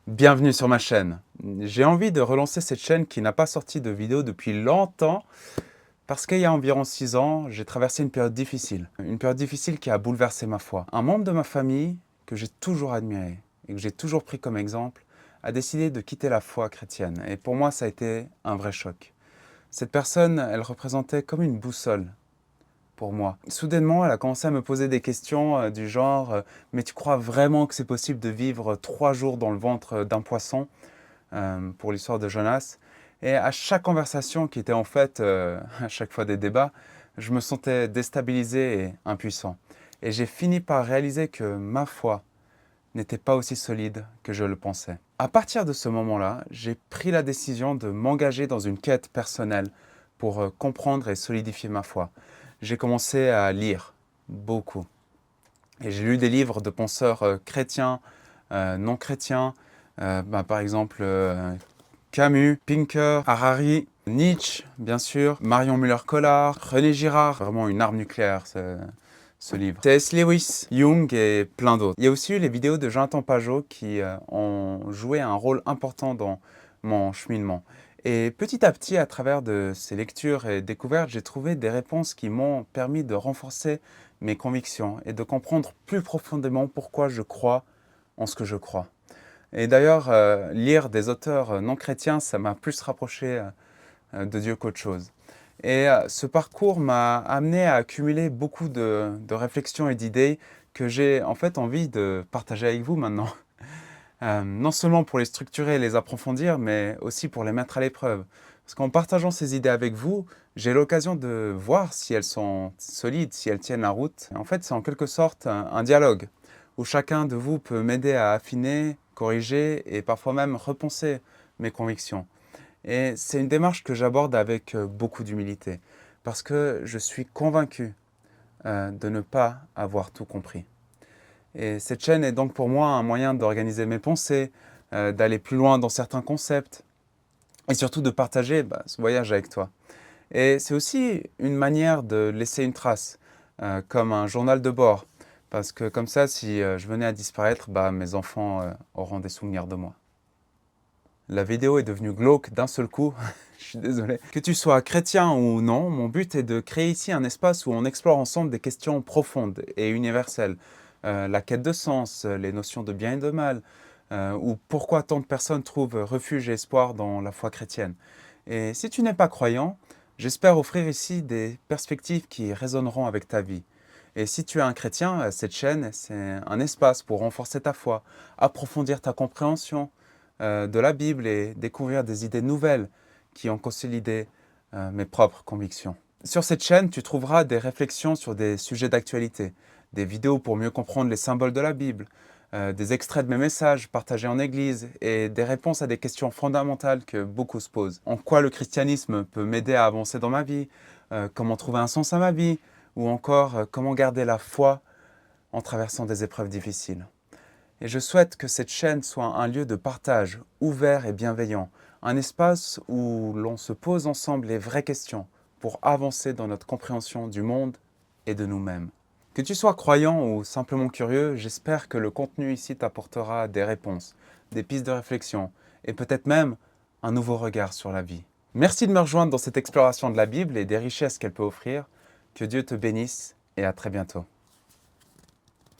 Bienvenue sur ma chaîne. J'ai envie de relancer cette chaîne qui n'a pas sorti de vidéo depuis longtemps parce qu'il y a environ 6 ans, j'ai traversé une période difficile. Une période difficile qui a bouleversé ma foi. Un membre de ma famille que j'ai toujours admiré et que j'ai toujours pris comme exemple a décidé de quitter la foi chrétienne. Et pour moi, ça a été un vrai choc. Cette personne, elle représentait comme une boussole pour moi. Soudainement, elle a commencé à me poser des questions du genre mais tu crois vraiment que c'est possible de vivre 3 jours dans le ventre d'un poisson pour l'histoire de Jonas. Et à chaque conversation, qui était en fait à chaque fois des débats, je me sentais déstabilisé et impuissant. Et j'ai fini par réaliser que ma foi n'était pas aussi solide que je le pensais. À partir de ce moment-là, j'ai pris la décision de m'engager dans une quête personnelle pour comprendre et solidifier ma foi. J'ai commencé à lire beaucoup. Et j'ai lu des livres de penseurs chrétiens, non chrétiens, par exemple Camus, Pinker, Harari, Nietzsche, bien sûr, Marion Muller-Collard, René Girard, vraiment une arme nucléaire ce livre. C.S. Lewis, Jung et plein d'autres. Il y a aussi eu les vidéos de Jonathan Pageau qui ont joué un rôle important dans mon cheminement. Et petit à petit, à travers de ces lectures et découvertes, j'ai trouvé des réponses qui m'ont permis de renforcer mes convictions et de comprendre plus profondément pourquoi je crois en ce que je crois. Et d'ailleurs, lire des auteurs non chrétiens, ça m'a plus rapproché de Dieu qu'autre chose. Et ce parcours m'a amené à accumuler beaucoup de réflexions et d'idées que j'ai en fait envie de partager avec vous maintenant. Non seulement pour les structurer et les approfondir, mais aussi pour les mettre à l'épreuve. Parce qu'en partageant ces idées avec vous, j'ai l'occasion de voir si elles sont solides, si elles tiennent la route. En fait, c'est en quelque sorte un dialogue où chacun de vous peut m'aider à affiner, corriger et parfois même repenser mes convictions. Et c'est une démarche que j'aborde avec beaucoup d'humilité, parce que je suis convaincu de ne pas avoir tout compris. Et cette chaîne est donc pour moi un moyen d'organiser mes pensées, d'aller plus loin dans certains concepts, et surtout de partager ce voyage avec toi. Et c'est aussi une manière de laisser une trace, comme un journal de bord, parce que comme ça, si je venais à disparaître, mes enfants auront des souvenirs de moi. La vidéo est devenue glauque d'un seul coup, je suis désolé. Que tu sois chrétien ou non, mon but est de créer ici un espace où on explore ensemble des questions profondes et universelles. La quête de sens, les notions de bien et de mal, ou pourquoi tant de personnes trouvent refuge et espoir dans la foi chrétienne. Et si tu n'es pas croyant, j'espère offrir ici des perspectives qui résonneront avec ta vie. Et si tu es un chrétien, cette chaîne, c'est un espace pour renforcer ta foi, approfondir ta compréhension de la Bible et découvrir des idées nouvelles qui ont consolidé mes propres convictions. Sur cette chaîne, tu trouveras des réflexions sur des sujets d'actualité, des vidéos pour mieux comprendre les symboles de la Bible, des extraits de mes messages partagés en église et des réponses à des questions fondamentales que beaucoup se posent. En quoi le christianisme peut m'aider à avancer dans ma vie, comment trouver un sens à ma vie, ou encore comment garder la foi en traversant des épreuves difficiles. Et je souhaite que cette chaîne soit un lieu de partage ouvert et bienveillant, un espace où l'on se pose ensemble les vraies questions pour avancer dans notre compréhension du monde et de nous-mêmes. Que tu sois croyant ou simplement curieux, j'espère que le contenu ici t'apportera des réponses, des pistes de réflexion et peut-être même un nouveau regard sur la vie. Merci de me rejoindre dans cette exploration de la Bible et des richesses qu'elle peut offrir. Que Dieu te bénisse et à très bientôt.